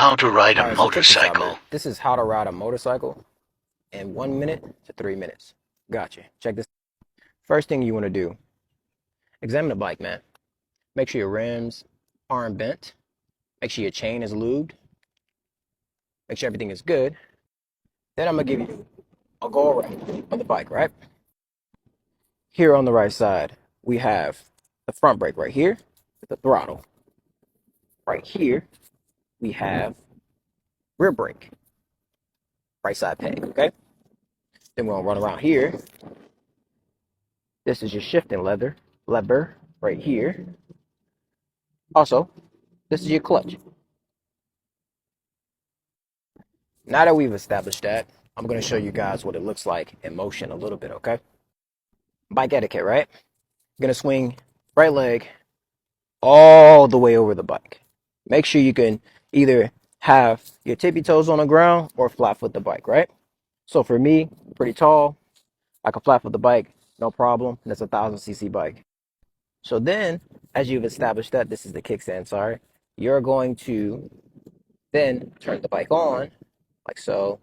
How to ride a All right, so check this out, man. motorcycle. This is how to ride a motorcycle in 1 minute to 3 minutes. Gotcha. Check this. First thing you want to do, examine the bike, man. Make sure your rims aren't bent. Make sure your chain is lubed. Make sure everything is good. Then I'm going to give you a go around of the bike, right? Here on the right side, we have the front brake right here with the throttle. Right here, we have rear brake, right side peg, okay? Then we're going to run around here. This is your shifting lever right here. Also, this is your clutch. Now that we've established that, I'm going to show you guys what it looks like in motion a little bit, okay? Bike etiquette, right? You're going to swing right leg all the way over the bike. Make sure you can either have your tippy toes on the ground or flat foot the bike, right? So for me, pretty tall, I can flat foot the bike, no problem. That's a 1,000cc bike. So then, as you've established that, this is the kickstand, sorry, you're going to then turn the bike on, like so.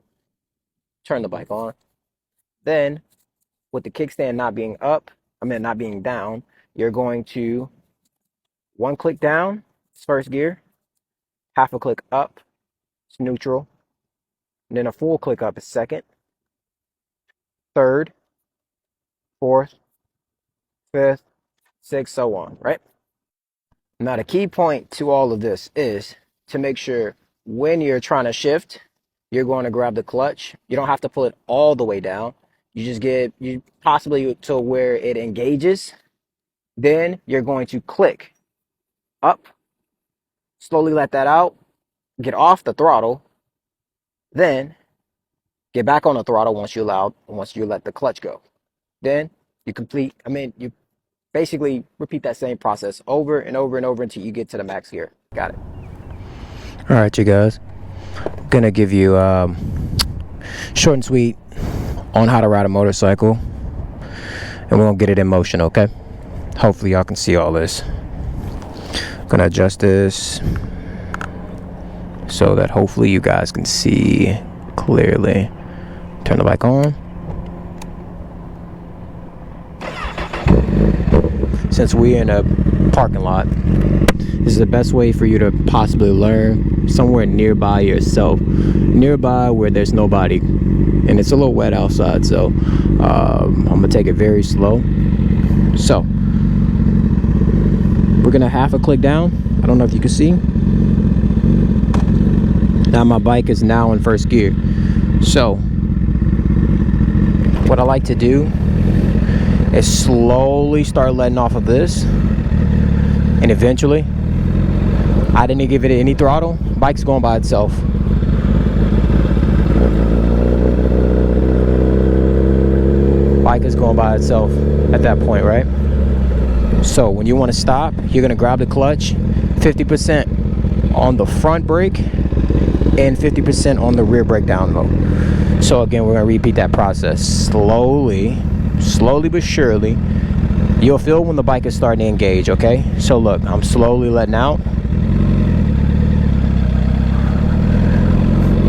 Turn the bike on. Then, with the kickstand not being not being down, you're going to one click down, it's first gear, half a click up, it's neutral, and then a full click up is second, third, fourth, fifth, sixth, so on, right? Now, the key point to all of this is to make sure when you're trying to shift, you're going to grab the clutch. You don't have to pull it all the way down. You just get you possibly to where it engages. Then you're going to click up, slowly let that out, get off the throttle, then get back on the throttle once you let the clutch go. Then you basically repeat that same process over and over and over until you get to the max gear. Got it. All right, you guys. Gonna give you short and sweet on how to ride a motorcycle, and we're gonna get it in motion, okay? Hopefully y'all can see all this. Gonna adjust this so that hopefully you guys can see clearly. Turn the bike on. Since we're in a parking lot, this is the best way for you to possibly learn somewhere nearby yourself, nearby where there's nobody, and it's a little wet outside, so I'm gonna take it very slow. So we're gonna half a click down. I don't know if you can see. Now my bike is now in first gear. So what I like to do is slowly start letting off of this, and eventually, I didn't give it any throttle, bike's going by itself. Bike is going by itself at that point, right? So when you want to stop, you're going to grab the clutch, 50% on the front brake and 50% on the rear brake down low. So again, we're going to repeat that process slowly but surely. You'll feel when the bike is starting to engage, okay? So look, I'm slowly letting out.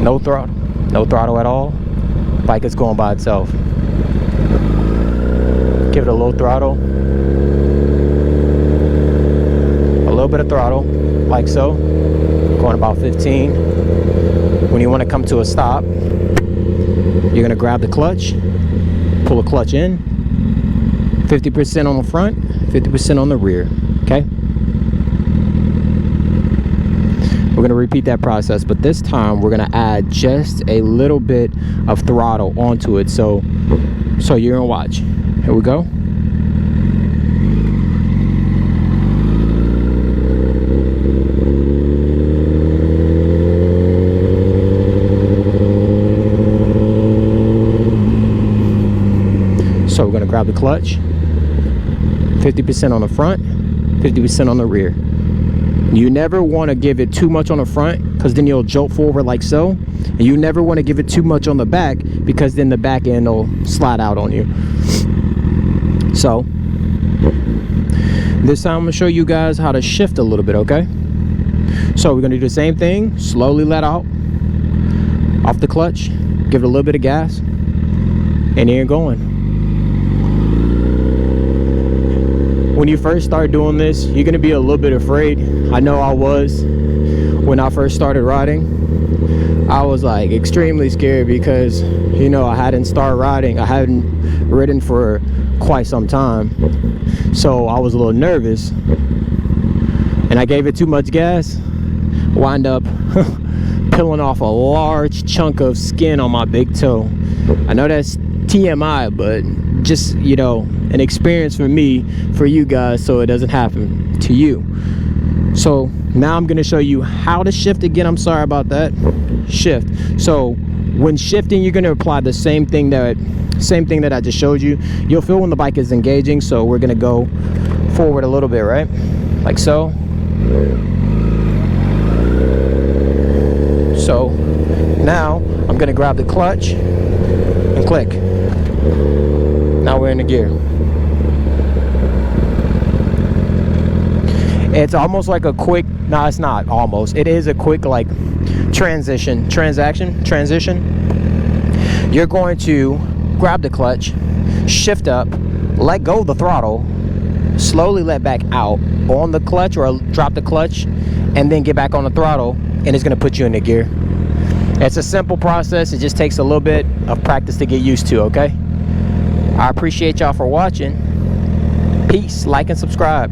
No throttle at all. Bike is going by itself. Give it a low throttle. A little bit of throttle, like so. Going about 15. When you want to come to a stop, you're going to grab the clutch, pull the clutch in, 50% on the front, 50% on the rear, okay? We're going to repeat that process, but this time we're going to add just a little bit of throttle onto it. So you're going to watch. Here we go. So we're going to grab the clutch, 50% on the front, 50% on the rear. You never want to give it too much on the front, because then you'll jolt forward like so. And you never want to give it too much on the back, because then the back end will slide out on you. So this time I'm going to show you guys how to shift a little bit, okay? So we're gonna do the same thing, slowly let out off the clutch, give it a little bit of gas, and then you're going. When you first start doing this, you're gonna be a little bit afraid. I know I was when I first started riding. I was like extremely scared because, you know, I hadn't started riding. I hadn't ridden for quite some time. So I was a little nervous. And I gave it too much gas. Wind up peeling off a large chunk of skin on my big toe. I know that's TMI, but just, you know, an experience for me, for you guys, so it doesn't happen to you. So now I'm going to show you how to shift again. I'm sorry about that. Shift. So when shifting, you're going to apply the same thing that I just showed you. You'll feel when the bike is engaging. So we're going to go forward a little bit, right? Like so. So now I'm going to grab the clutch and click. Now we're in the gear. It's almost like a quick, no, it's not almost. It is a quick like transition. You're going to grab the clutch, shift up, let go of the throttle, slowly let back out on the clutch or drop the clutch, and then get back on the throttle, and it's going to put you in the gear. It's a simple process. It just takes a little bit of practice to get used to, okay? I appreciate y'all for watching. Peace, like, and subscribe.